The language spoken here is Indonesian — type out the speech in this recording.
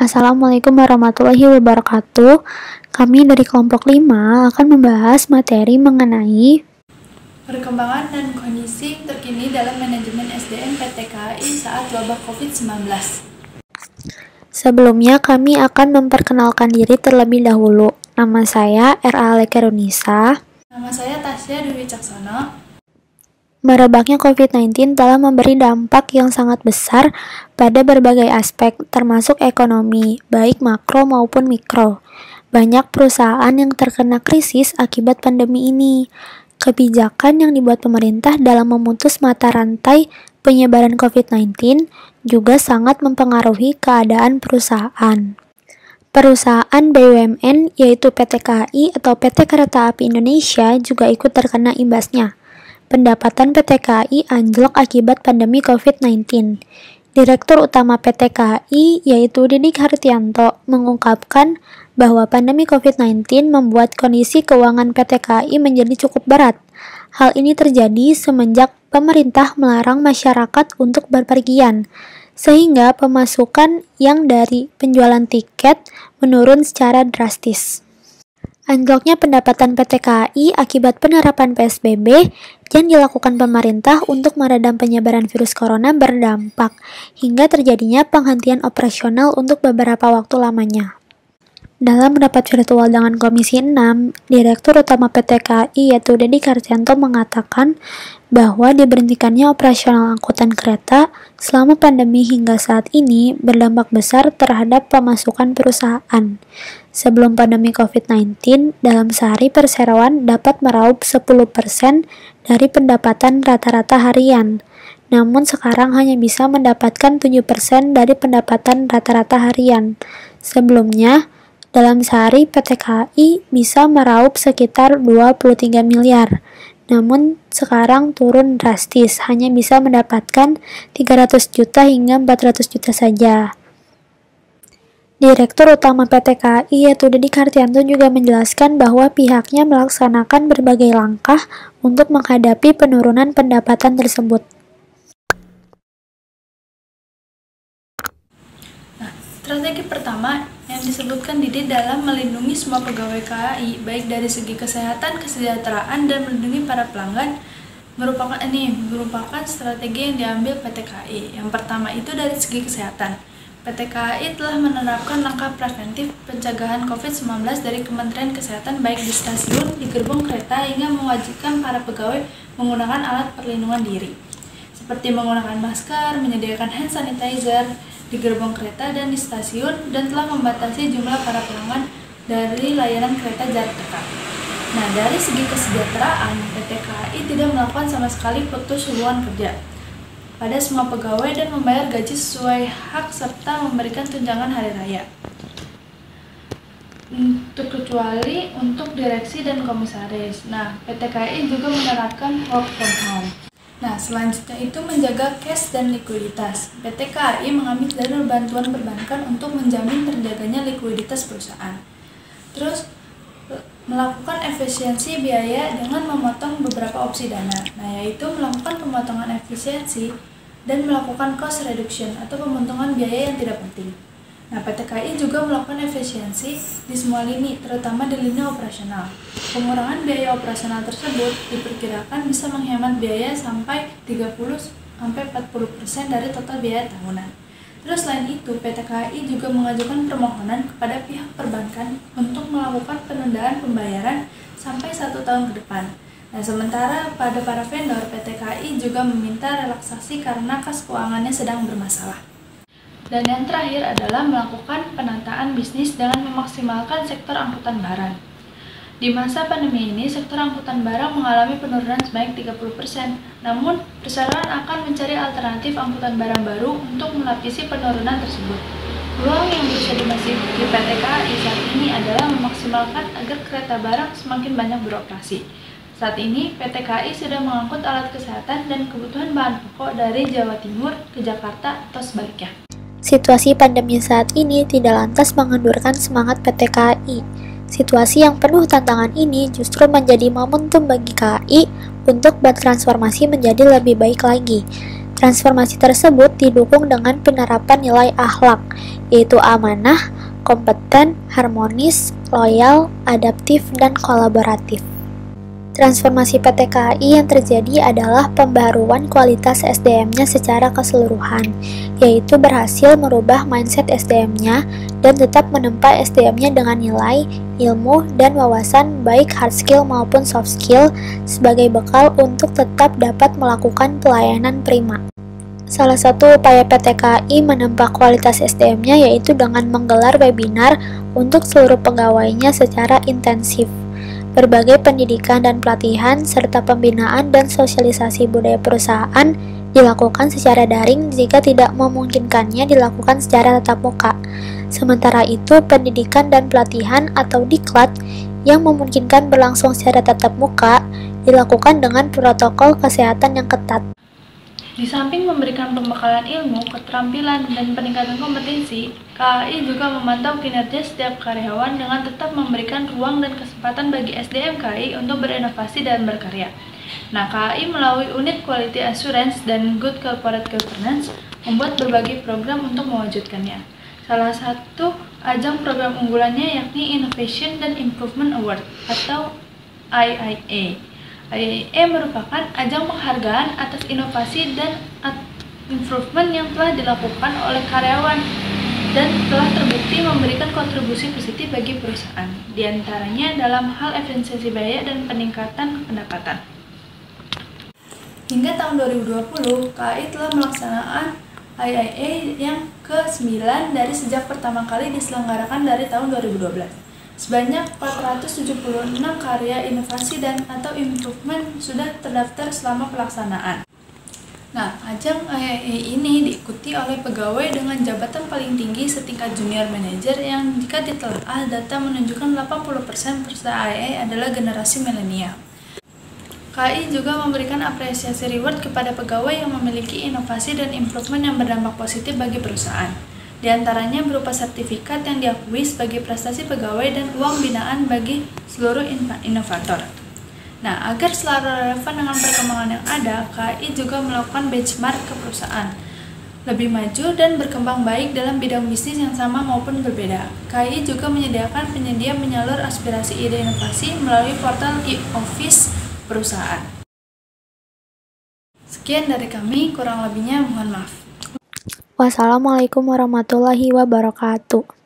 Assalamualaikum warahmatullahi wabarakatuh. Kami dari kelompok 5 akan membahas materi mengenai perkembangan dan kondisi terkini dalam manajemen SDM PT KAI saat wabah COVID-19. Sebelumnya kami akan memperkenalkan diri terlebih dahulu. Nama saya R.A. Lekerunisa. Nama saya Tasya Dwi Caksono. Merebaknya COVID-19 telah memberi dampak yang sangat besar pada berbagai aspek, termasuk ekonomi, baik makro maupun mikro. Banyak perusahaan yang terkena krisis akibat pandemi ini. Kebijakan yang dibuat pemerintah dalam memutus mata rantai penyebaran COVID-19 juga sangat mempengaruhi keadaan perusahaan. Perusahaan BUMN yaitu PT KAI atau PT Kereta Api Indonesia juga ikut terkena imbasnya. Pendapatan PT KAI anjlok akibat pandemi COVID-19. Direktur Utama PT KAI yaitu Didik Hartianto mengungkapkan bahwa pandemi COVID-19 membuat kondisi keuangan PT KAI menjadi cukup berat. Hal ini terjadi semenjak pemerintah melarang masyarakat untuk berpergian, sehingga pemasukan yang dari penjualan tiket menurun secara drastis. Anjloknya pendapatan PT KAI akibat penerapan PSBB yang dilakukan pemerintah untuk meredam penyebaran virus corona berdampak hingga terjadinya penghentian operasional untuk beberapa waktu lamanya. Dalam rapat virtual dengan Komisi 6, Direktur Utama PT KAI yaitu Didik Hartianto mengatakan bahwa diberhentikannya operasional angkutan kereta selama pandemi hingga saat ini berdampak besar terhadap pemasukan perusahaan. Sebelum pandemi COVID-19, dalam sehari perseroan dapat meraup 10% dari pendapatan rata-rata harian. Namun sekarang hanya bisa mendapatkan 7% dari pendapatan rata-rata harian. Sebelumnya, dalam sehari PT KAI bisa meraup sekitar 23 miliar. Namun sekarang turun drastis, hanya bisa mendapatkan 300 juta hingga 400 juta saja. Direktur Utama PT KAI yaitu Didik Hartianto juga menjelaskan bahwa pihaknya melaksanakan berbagai langkah untuk menghadapi penurunan pendapatan tersebut. Strategi pertama yang disebutkan Didi dalam melindungi semua pegawai KAI, baik dari segi kesehatan, kesejahteraan, dan melindungi para pelanggan, merupakan strategi yang diambil PT KAI. Yang pertama itu dari segi kesehatan. PT KAI telah menerapkan langkah preventif pencegahan COVID-19 dari Kementerian Kesehatan baik di stasiun, di gerbong kereta, hingga mewajibkan para pegawai menggunakan alat perlindungan diri, seperti menggunakan masker, menyediakan hand sanitizer di gerbong kereta dan di stasiun, dan telah membatasi jumlah para pelanggan dari layanan kereta jarak dekat. Nah, dari segi kesejahteraan, PT KAI tidak melakukan sama sekali putus hubungan kerja pada semua pegawai dan membayar gaji sesuai hak serta memberikan tunjangan hari raya. Kecuali untuk direksi dan komisaris. Nah, PT KAI juga menerapkan work from home. Nah, selanjutnya itu menjaga cash dan likuiditas. PT KAI mengambil jalur bantuan perbankan untuk menjamin terjaganya likuiditas perusahaan. Terus, melakukan efisiensi biaya dengan memotong beberapa opsi dana. Nah, yaitu melakukan pemotongan efisiensi dan melakukan cost reduction atau pemotongan biaya yang tidak penting. Nah, PT KAI juga melakukan efisiensi di semua lini, terutama di lini operasional. Pengurangan biaya operasional tersebut diperkirakan bisa menghemat biaya sampai 30-40% dari total biaya tahunan. Terus selain itu, PT KAI juga mengajukan permohonan kepada pihak perbankan untuk melakukan penundaan pembayaran sampai 1 tahun ke depan. Nah, sementara pada para vendor, PT KAI juga meminta relaksasi karena kas keuangannya sedang bermasalah. Dan yang terakhir adalah melakukan penataan bisnis dengan memaksimalkan sektor angkutan barang. Di masa pandemi ini, sektor angkutan barang mengalami penurunan sebanyak 30%. Namun, perseroan akan mencari alternatif angkutan barang baru untuk melapisi penurunan tersebut. Peluang yang bisa dimasuki PT KAI saat ini adalah memaksimalkan agar kereta barang semakin banyak beroperasi. Saat ini, PT KAI sudah mengangkut alat kesehatan dan kebutuhan bahan pokok dari Jawa Timur ke Jakarta atau sebaliknya. Situasi pandemi saat ini tidak lantas mengendurkan semangat PT KAI. Situasi yang penuh tantangan ini justru menjadi momentum bagi KAI untuk bertransformasi menjadi lebih baik lagi. Transformasi tersebut didukung dengan penerapan nilai akhlak, yaitu amanah, kompeten, harmonis, loyal, adaptif, dan kolaboratif. Transformasi PT KAI yang terjadi adalah pembaharuan kualitas SDM-nya secara keseluruhan, yaitu berhasil merubah mindset SDM-nya dan tetap menempa SDM-nya dengan nilai, ilmu, dan wawasan baik hard skill maupun soft skill sebagai bekal untuk tetap dapat melakukan pelayanan prima. Salah satu upaya PT KAI menempa kualitas SDM-nya yaitu dengan menggelar webinar untuk seluruh pegawainya secara intensif. Berbagai pendidikan dan pelatihan, serta pembinaan dan sosialisasi budaya perusahaan dilakukan secara daring jika tidak memungkinkannya dilakukan secara tatap muka. Sementara itu, pendidikan dan pelatihan atau diklat yang memungkinkan berlangsung secara tatap muka dilakukan dengan protokol kesehatan yang ketat. Di samping memberikan pembekalan ilmu, keterampilan, dan peningkatan kompetensi, KAI juga memantau kinerja setiap karyawan dengan tetap memberikan ruang dan kesempatan bagi SDM KAI untuk berinovasi dan berkarya. Nah, KAI melalui unit Quality Assurance dan Good Corporate Governance membuat berbagai program untuk mewujudkannya. Salah satu ajang program unggulannya yakni Innovation and Improvement Award atau IIA. IIA merupakan ajang penghargaan atas inovasi dan improvement yang telah dilakukan oleh karyawan dan telah terbukti memberikan kontribusi positif bagi perusahaan, diantaranya dalam hal efisiensi biaya dan peningkatan pendapatan. Hingga tahun 2020, KAI telah melaksanakan IIA yang ke-9 dari sejak pertama kali diselenggarakan dari tahun 2012. Sebanyak 476 karya inovasi dan atau improvement sudah terdaftar selama pelaksanaan. Nah, ajang IIA ini diikuti oleh pegawai dengan jabatan paling tinggi setingkat junior manager yang jika ditelaah data menunjukkan 80% peserta IIA adalah generasi milenial. KAI juga memberikan apresiasi reward kepada pegawai yang memiliki inovasi dan improvement yang berdampak positif bagi perusahaan. Di antaranya berupa sertifikat yang diakui sebagai prestasi pegawai dan uang binaan bagi seluruh inovator. Nah, agar selalu relevan dengan perkembangan yang ada, KAI juga melakukan benchmark ke perusahaan lebih maju dan berkembang baik dalam bidang bisnis yang sama maupun berbeda. KAI juga menyediakan penyedia menyalur aspirasi ide inovasi melalui portal e-office perusahaan. Sekian dari kami, kurang lebihnya mohon maaf. Wassalamualaikum warahmatullahi wabarakatuh.